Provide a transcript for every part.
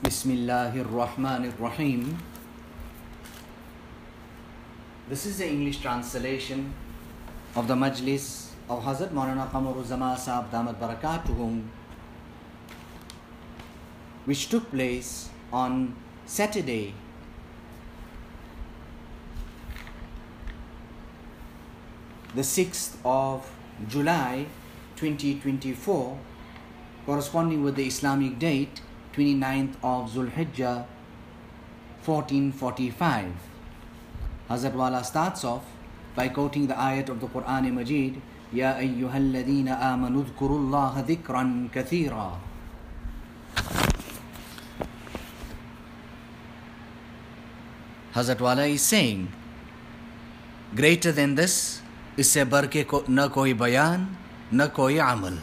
Bismillahir Rahmanir Rahim. This is the English translation of the Majlis of Hazrath Maulana Qamar Uzzaman Saheb Damat Barakatuhum, which took place on Saturday, the 6th of July 2024, corresponding with the Islamic date 29th of Zulhijjah 1445. Hazrat Wala starts off by quoting the ayat of the Quran Majid, Ya ayyuhalladhina amanu dhkurullaha dhikran kathira. Hazrat Wala is saying, greater than this, isse barke na koi bayan, na koi amal.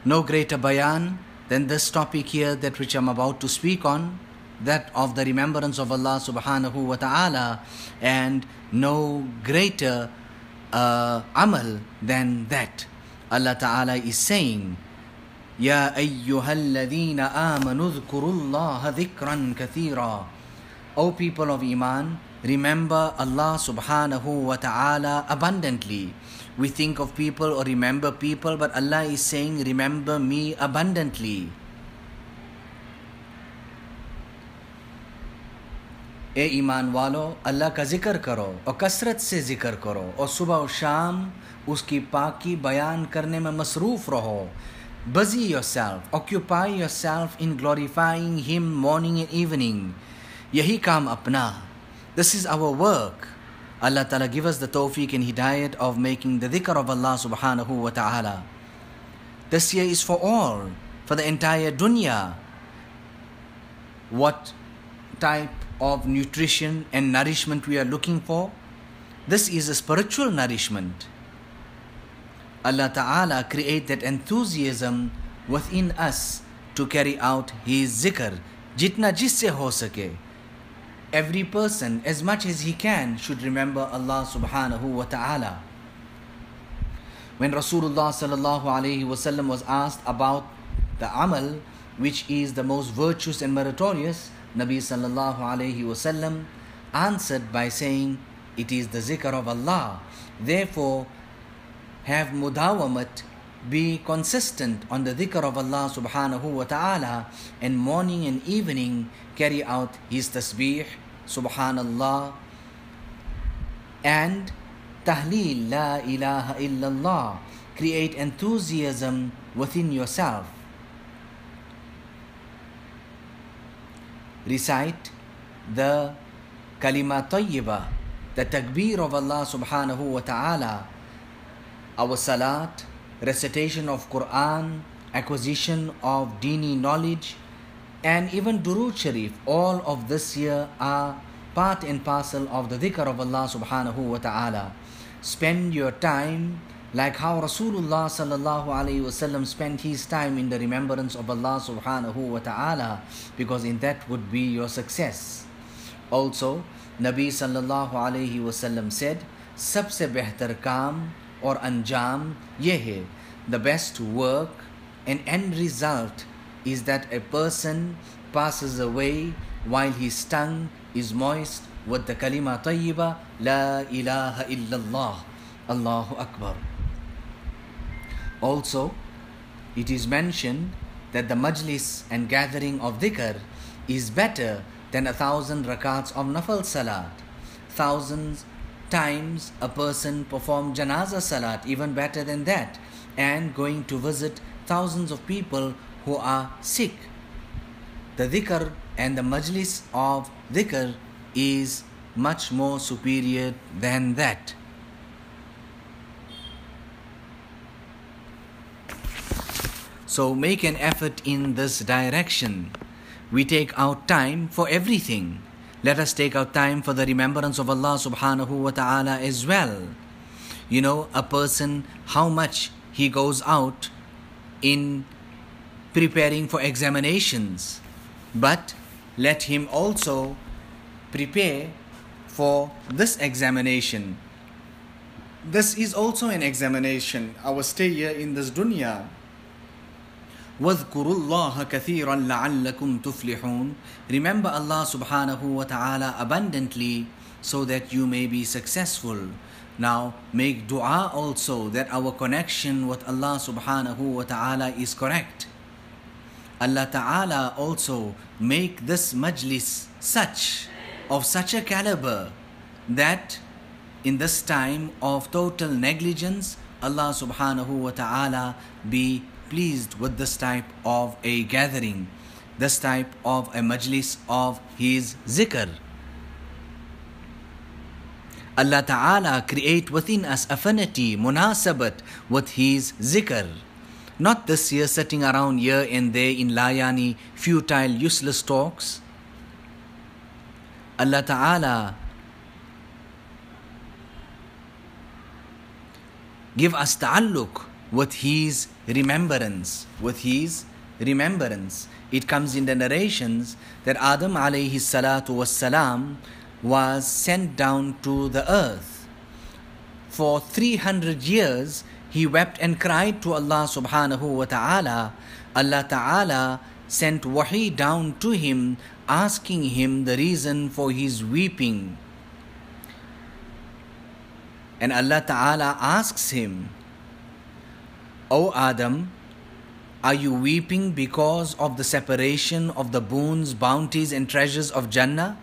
No greater bayan than this topic here, that which I am about to speak on, that of the remembrance of Allah subhanahu wa ta'ala, and no greater amal than that. Allah ta'ala is saying, Ya ayyuhalladhina amanu dhkurullaha dhikran kathira. O people of Iman, remember Allah subhanahu wa ta'ala abundantly. We think of people or remember people, but Allah is saying, remember me abundantly. ए ईमान वालो, अल्लाह का जिक्र करो और कसरत से जिक्र करो और सुबह और शाम उसकी पाकी बयान करने में मसरूफ रहो. Busy yourself, occupy yourself in glorifying Him morning and evening. यही काम अपना. This is our work. Allah Ta'ala give us the tawfiq and hidayat of making the dhikr of Allah subhanahu wa ta'ala. This year is for all, for the entire dunya. What type of nutrition and nourishment we are looking for? This is a spiritual nourishment. Allah Ta'ala created enthusiasm within us to carry out His zikr. Jitna jisse ho sake. Every person, as much as he can, should remember Allah subhanahu wa ta'ala. When Rasulullah sallallahu alayhi wasallam was asked about the amal, which is the most virtuous and meritorious, Nabi sallallahu alayhi wasallam answered by saying, it is the zikr of Allah. Therefore, have mudawamat, be consistent on the dhikr of Allah subhanahu wa ta'ala, and morning and evening carry out His tasbih, subhanallah, and tahleel, la ilaha illallah. Create enthusiasm within yourself. Recite the kalima tayyiba, the takbir of Allah subhanahu wa ta'ala. Our salat, recitation of Quran, acquisition of dini knowledge, and even Durood Sharif, all of this here are part and parcel of the dhikr of Allah subhanahu wa ta'ala. Spend your time like how Rasulullah sallallahu alayhi wasallam spent his time in the remembrance of Allah subhanahu wa ta'ala, because in that would be your success. Also, Nabi sallallahu alayhi wasallam said, सबसे बेहतर काम और अंजाम ये है, the best work and end result is that a person passes away while his tongue is moist with the kalima tayyiba, la ilaha illallah, Allahu Akbar. Also, it is mentioned that the majlis and gathering of dhikr is better than 1,000 rakats of nafal salat. Thousands times a person perform janaza salat, even better than that, and going to visit thousands of people who are sick. The dhikr and the majlis of dhikr is much more superior than that. So make an effort in this direction. We take out time for everything. Let us take out time for the remembrance of Allah subhanahu wa ta'ala as well. You know, a person, how much he goes out in preparing for examinations, but let him also prepare for this examination. This is also an examination, our stay here in this dunya. وَاذْكُرُوا اللَّهَ كَثِيرًا لَعَلَّكُمْ تُفْلِحُونَ. Remember Allah subhanahu wa ta'ala abundantly so that you may be successful. Now make dua also that our connection with Allah subhanahu wa ta'ala is correct. Allah ta'ala also make this majlis of such a caliber that in this time of total negligence, Allah subhanahu wa ta'ala be pleased with this type of a gathering, this type of a majlis of His zikr. Allah ta'ala create within us affinity, munasabat with His zikr. Not this year sitting around here and there in layani, futile, useless talks. Allah ta'ala give us ta'alluq with His remembrance, It comes in the narrations that Adam alayhi salatu wassalam was sent down to the earth. For 300 years, he wept and cried to Allah subhanahu wa ta'ala. Allah ta'ala sent wahi down to him, asking him the reason for his weeping. And Allah ta'ala asks him, O Adam, are you weeping because of the separation of the boons, bounties and treasures of Jannah?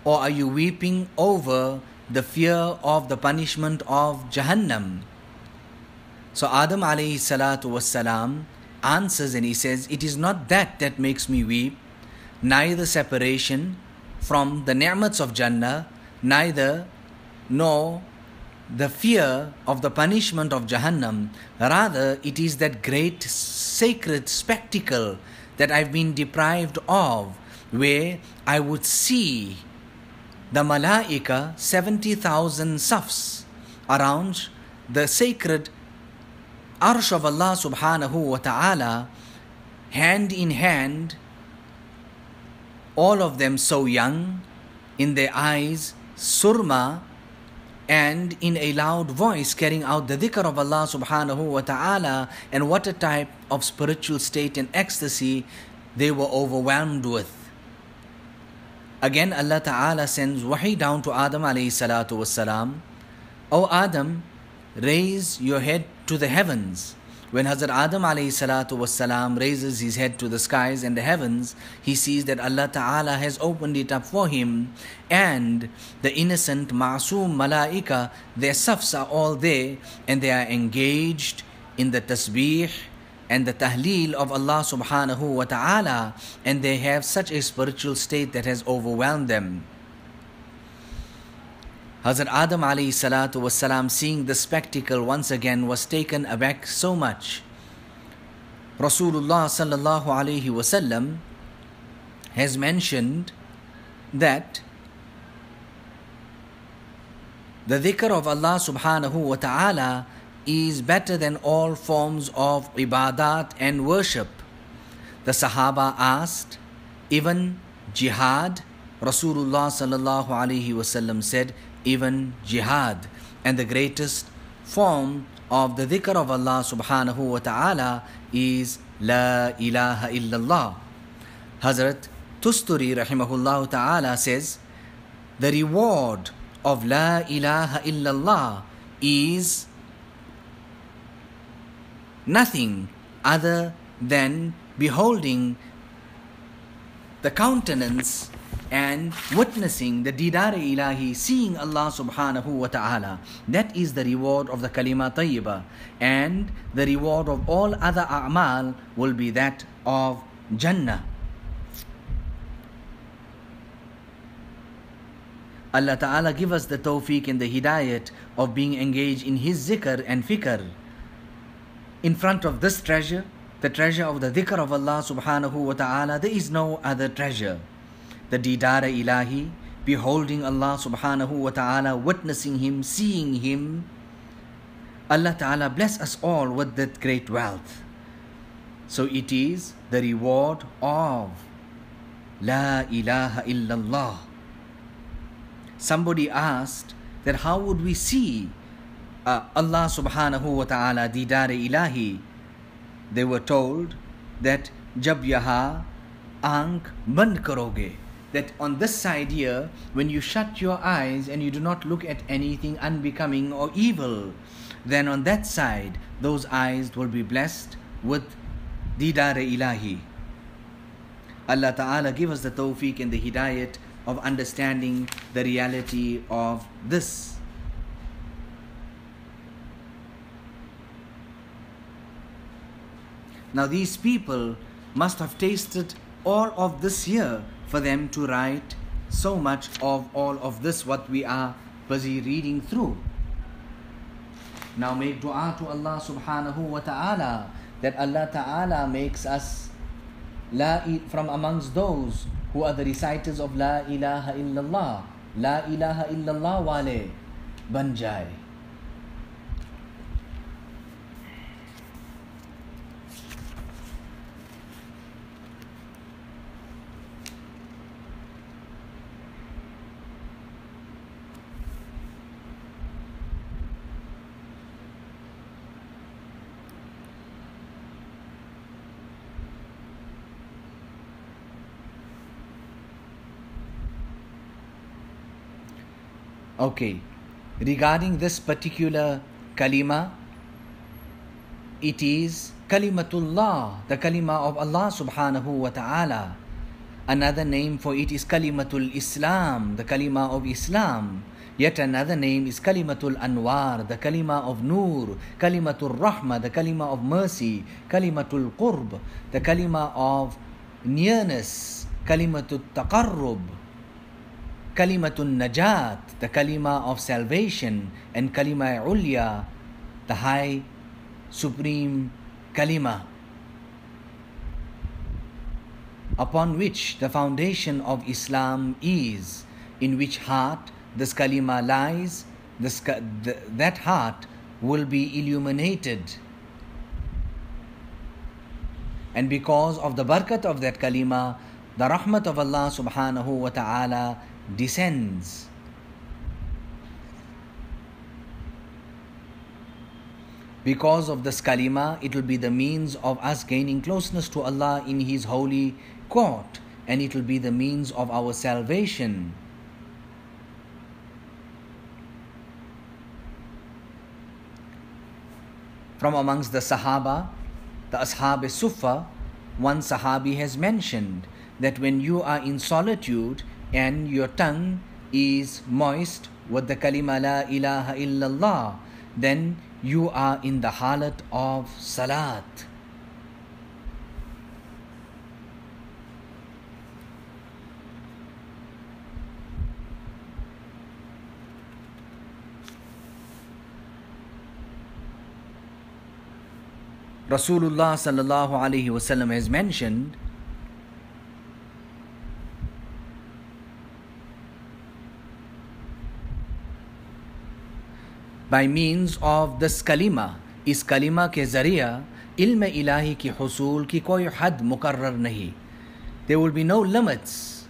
Or are you weeping over the fear of the punishment of Jahannam? So Adam alayhi salatu wassalam answers and he says, it is not that makes me weep, neither separation from the ni'mats of Jannah, nor the fear of the punishment of Jahannam. Rather, it is that great sacred spectacle that I've been deprived of, where I would see the malaika, 70,000 safs around the sacred arsh of Allah subhanahu wa ta'ala, hand in hand, all of them so young, in their eyes surma, and in a loud voice carrying out the dhikr of Allah subhanahu wa ta'ala. And what a type of spiritual state and ecstasy they were overwhelmed with. Again, Allah ta'ala sends wahi down to Adam alayhi salatu wassalam. O Adam, raise your head to the heavens. When Hazrat Adam alayhi salatu wassalam raises his head to the skies and the heavens, he sees that Allah ta'ala has opened it up for him, and the innocent ma'soom malaika, their safs are all there, and they are engaged in the tasbih and the tahleel of Allah subhanahu wa ta'ala, and they have such a spiritual state that has overwhelmed them. Hazrat Adam alayhi salatu wassalam, seeing the spectacle once again, was taken aback so much. Rasulullah sallallahu alayhi wasallam has mentioned that the dhikr of Allah subhanahu wa ta'ala is better than all forms of ibadat and worship. The Sahaba asked, even jihad? Rasulullah sallallahu alayhi wasallam said, even jihad. And the greatest form of the dhikr of Allah subhanahu wa ta'ala is La ilaha illallah. Hazrath Tusturi rahimahullah ta'ala says, the reward of La ilaha illallah is nothing other than beholding the countenance and witnessing the didar ilahi, seeing Allah subhanahu wa ta'ala. That is the reward of the kalima tayyibah, and the reward of all other a'mal will be that of Jannah. Allah ta'ala give us the tawfiq and the hidayat of being engaged in His zikr and fikr. In front of this treasure, the treasure of the dhikr of Allah subhanahu wa ta'ala, there is no other treasure. The didara ilahi, beholding Allah subhanahu wa ta'ala, witnessing Him, seeing Him. Allah ta'ala bless us all with that great wealth. So it is the reward of La ilaha illallah. Somebody asked that how would we see Allah subhanahu wa ta'ala didar ilahi? They were told that jab yaha aankh band karoge, that on this side here, when you shut your eyes and you do not look at anything unbecoming or evil, then on that side, those eyes will be blessed with Didar-e-Ilahi. Allah Ta'ala give us the tawfiq and the hidayat of understanding the reality of this. Now these people must have tasted all of this here for them to write so much of all of this what we are busy reading through. Now make dua to Allah subhanahu wa ta'ala that Allah Ta'ala makes us from amongst those who are the reciters of La ilaha illallah. La ilaha illallah wale ban jaye. Okay, regarding this particular kalima, it is kalimatullah, the kalima of Allah subhanahu wa ta'ala. Another name for it is kalimatul Islam, the kalima of Islam. Yet another name is kalimatul Anwar, the kalima of Nur, kalimatul Rahma, the kalima of mercy, kalimatul Qurb, the kalima of nearness, kalimatul Taqarrub, Kalimatun Najat, the kalima of salvation, and kalima ulya, the high supreme kalima, upon which the foundation of Islam is, in which heart this kalima lies, that heart will be illuminated. And because of the barakat of that kalima, the rahmat of Allah subhanahu wa ta'ala descends. Because of this kalima, it will be the means of us gaining closeness to Allah in His holy court, and it will be the means of our salvation. From amongst the Sahaba, the Ashab-e-Suffa, one Sahabi has mentioned that when you are in solitude and your tongue is moist with the kalima La ilaha illallah, then you are in the halat of salat. Rasulullah sallallahu alaihi wasallam has mentioned by means of this kalima, इस kalima के ज़रिया इल्म इलाही की हुसूल की कोई हद मुकर्रर नहीं. There will be no limits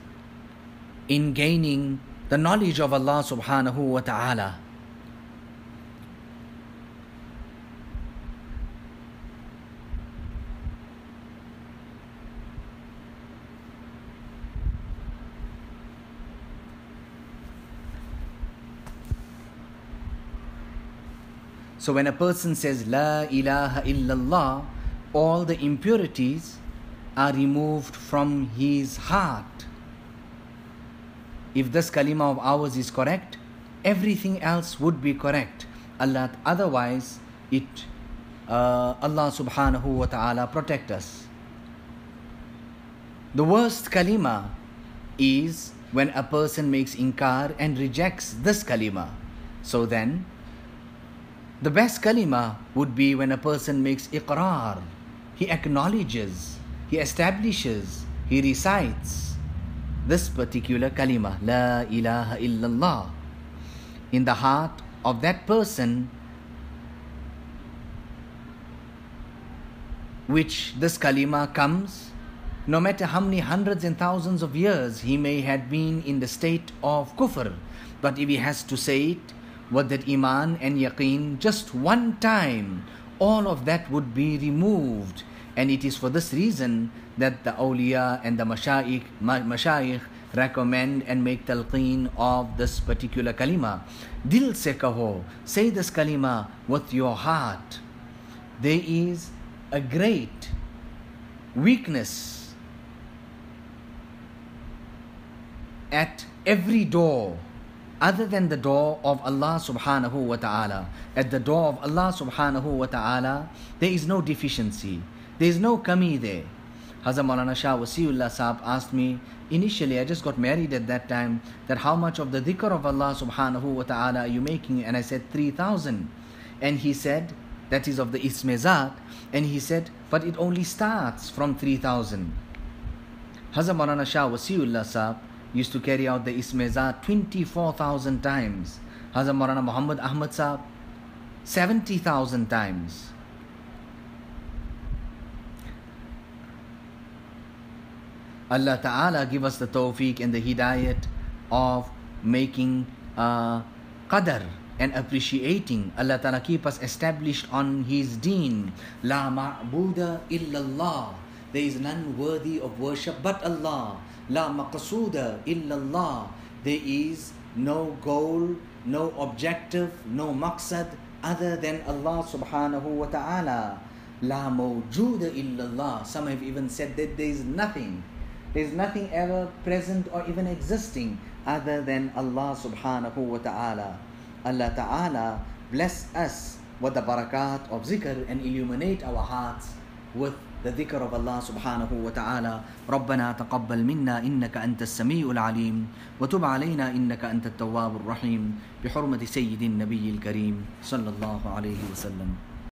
in gaining the knowledge of Allah subhanahu wa ta'ala. So when a person says La ilaha illallah, all the impurities are removed from his heart. If this kalima of ours is correct, everything else would be correct. Otherwise, Allah subhanahu wa ta'ala protect us. The worst kalima is when a person makes inkar and rejects this kalima. So then, the best kalima would be when a person makes iqrar. He acknowledges, he establishes, he recites this particular kalima, La ilaha illallah, in the heart of that person, which this kalima comes, no matter how many hundreds and thousands of years he may have been in the state of kufr, but if he has to say it with that iman and yaqeen just one time, all of that would be removed, And it is for this reason that the awliya and the mashayikh recommend and make talqeen of this particular kalima. Dil se kaho, say this kalima with your heart. There is a great weakness at every door other than the door of Allah subhanahu wa ta'ala. At the door of Allah subhanahu wa ta'ala, there is no deficiency. There is no kami there. Hazrat Maulana Shah Wasiullah Saheb asked me, initially I just got married at that time, that how much of the dhikr of Allah subhanahu wa ta'ala are you making? And I said 3,000. And he said, that is of the Isme Zat. And he said, but it only starts from 3,000. Hazrat Maulana Shah Wasiullah Saheb used to carry out the Isme Zat 24,000 times. Hazrat Maulana Muhammad Ahmad Saheb 70,000 times. Allah Ta'ala give us the tawfiq and the hidayat of making qadr and appreciating. Allah Ta'ala keep us established on His deen. La ma'buda illallah. There is none worthy of worship but Allah. La maqsuda illallah. There is no goal, no objective, no maqsad other than Allah subhanahu wa ta'ala. La mawjuda illallah. Some have even said that there is nothing. There is nothing ever present or even existing other than Allah subhanahu wa ta'ala. Allah ta'ala bless us with the barakat of zikr and illuminate our hearts with the dhikr of Allah subhanahu wa ta'ala. ربنا تقبل منا إنك أنت السميع العليم وتب علينا إنك أنت التواب الرحيم بحرمة سيد النبي الكريم صلى الله عليه وسلم.